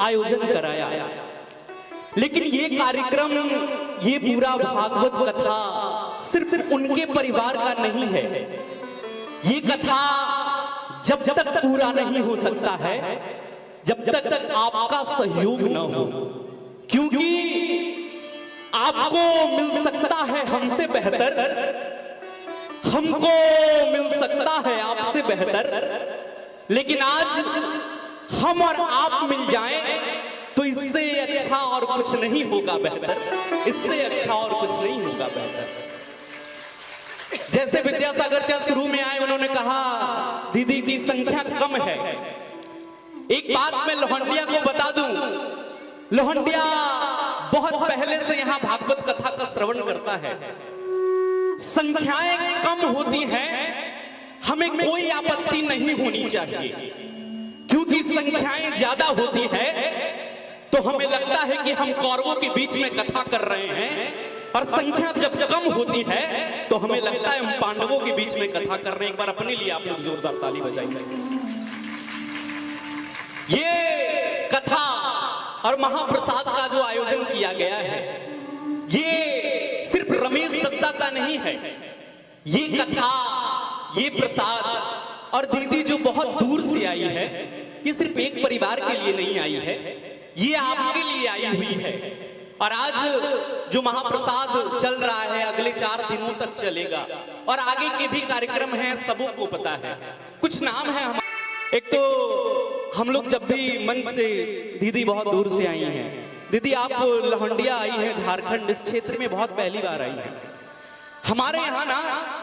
आयोजन कराया। लेकिन ये कार्यक्रम, ये पूरा भागवत कथा सिर्फ उनके परिवार का नहीं है। ये कथा जब तक पूरा नहीं हो सकता है जब तक आपका सहयोग न हो, क्योंकि आपको मिल सकता है हमसे बेहतर, हमको मिल सकता है आपसे बेहतर, लेकिन आज हम और आप मिल जाएं तो इससे अच्छा और कुछ नहीं होगा बेहतर, इससे अच्छा और कुछ नहीं होगा बेहतर। जैसे विद्यासागर चाचा शुरू में आए, उन्होंने कहा दीदी की संख्या कम है। एक बात मैं लोहंडिया को बता दूं, लोहंडिया बहुत पहले से यहां भागवत कथा का श्रवण करता है। संख्याएं कम होती हैं, हमें कोई आपत्ति नहीं होनी चाहिए, क्योंकि संख्याएं ज्यादा होती है तो हमें लगता है कि हम कौरवों के बीच में कथा कर रहे हैं, और संख्या जब कम होती है तो हमें लगता है हम पांडवों के बीच में कथा कर रहे हैं। एक बार अपने लिए आप लोग जोरदार ताली बजाइए। ये कथा और महाप्रसाद का जो आयोजन किया गया है, ये सिर्फ रमेश दत्ता का नहीं है। ये कथा, ये प्रसाद और दीदी जो बहुत दूर से आई है, ये सिर्फ एक परिवार के लिए नहीं आई है, ये आपके लिए आई हुई है। और आज जो महाप्रसाद चल रहा है अगले 4 दिनों तक चलेगा, और आगे के भी कार्यक्रम हैं, सबों को पता है। कुछ नाम है हमारे, एक तो हम लोग जब भी मंच से, दीदी बहुत दूर से आई हैं, दीदी आप लोहंडिया आई हैं, झारखंड इस क्षेत्र में बहुत पहली बार आई हैं। हमारे यहाँ ना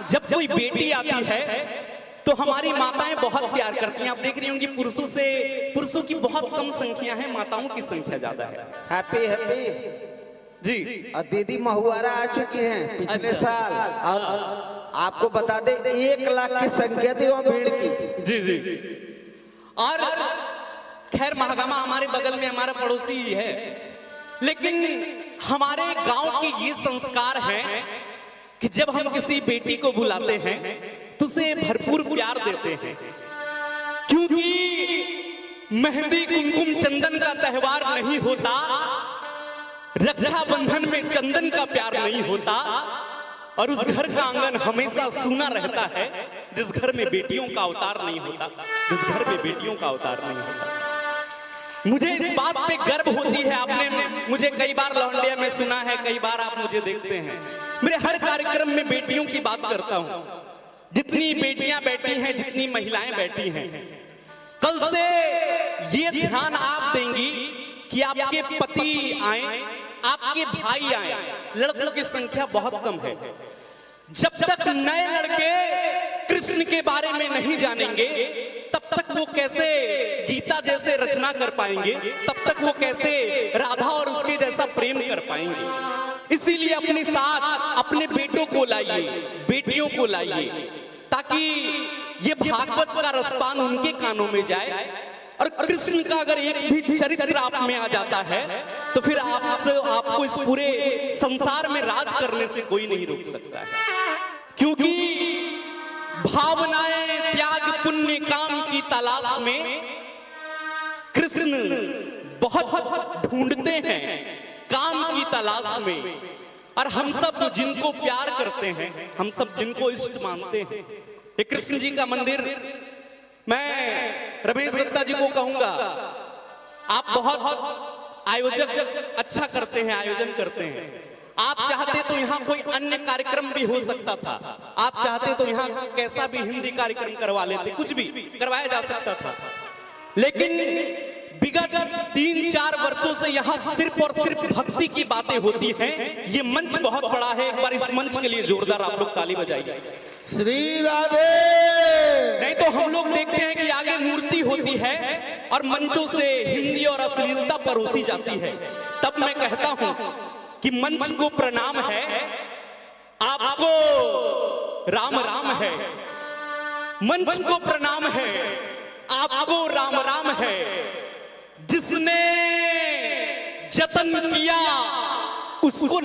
जब कोई बेटी आती है तो हमारी माताएं बहुत प्यार करती हैं। आप देख रही होंगी पुरुषों की बहुत कम संख्या है, माताओं की संख्या ज्यादा है। हैप्पी हैप्पी जी। और दीदी महुआरा आ चुकी हैं पिछले साल, और आपको बता दें 1 लाख की संख्या थी वहाँ भीड़ की। जी जी। और खैर महागामा हमारे बगल में हमारा पड़ोसी ही है, लेकिन हमारे गांव के ये संस्कार हैं कि जब हम किसी बेटी को बुलाते हैं तो उसे भरपूर प्यार देते हैं, क्योंकि मेहंदी कुमकुम चंदन का त्योहार नहीं होता, रक्षाबंधन में चंदन का प्यार नहीं होता, और उस घर का आंगन हमेशा सूना रहता है जिस घर में बेटियों का अवतार नहीं होता, जिस घर में बेटियों का अवतार नहीं होता। मुझे इस बात पे गर्व होती है। आपने मुझे कई बार लौंडिया में सुना है, कई बार आप मुझे देखते हैं, मेरे हर कार्यक्रम में बेटियों की बात करता हूं। जितनी बेटियां बैठी हैं, जितनी महिलाएं बैठी हैं, कल से ये ध्यान आप देंगी कि आपके पति आए, आपके भाई आए, लड़कों की संख्या बहुत कम है। जब तक नए लड़के कृष्ण के बारे में नहीं जानेंगे, तब तक वो कैसे गीता जैसे रचना कर पाएंगे, तब तक वो कैसे राधा और उसके जैसा प्रेम कर पाएंगे। इसीलिए अपने साथ अपने बेटों को लाइए, बेटियों को लाइए, ताकि ये भागवत का रसपान उनके कानों में जाए, और कृष्ण का अगर एक भी चरित्र आप में आ जाता है तो फिर आपको इस पूरे संसार में राज करने से कोई नहीं रोक सकता है। क्योंकि भावनाएं त्याग पुण्य काम की तलाश में कृष्ण बहुत ढूंढते हैं, काम की तलाश में। और हम सब जिनको प्यार करते हैं, हम सब जिनको इष्ट मानते हैं, ये कृष्ण जी का मंदिर, मैं रमेश दत्ता जी को कहूंगा, आप बहुत आयोजक अच्छा करते हैं, आयोजन करते हैं। आप चाहते तो यहाँ कोई अन्य कार्यक्रम भी हो सकता था, आप चाहते तो यहाँ कैसा भी हिंदी कार्यक्रम करवा लेते, कुछ भी करवाया जा सकता था, लेकिन विगत 3-4 वर्षों से यहाँ सिर्फ और सिर्फ भक्ति की बातें होती हैं। ये मंच बहुत बड़ा है, एक बार इस मंच के लिए जोरदार आप लोग ताली बजाइए। श्री राधे। नहीं तो हम लोग देखते हैं कि आगे मूर्ति होती है और मंचों से हिंदी और अश्लीलता परोसी जाती है। तब मैं कहता हूं कि मंच को प्रणाम है, आपको राम राम है। मंच को प्रणाम है, आपको राम राम है। जिसने जतन किया उसको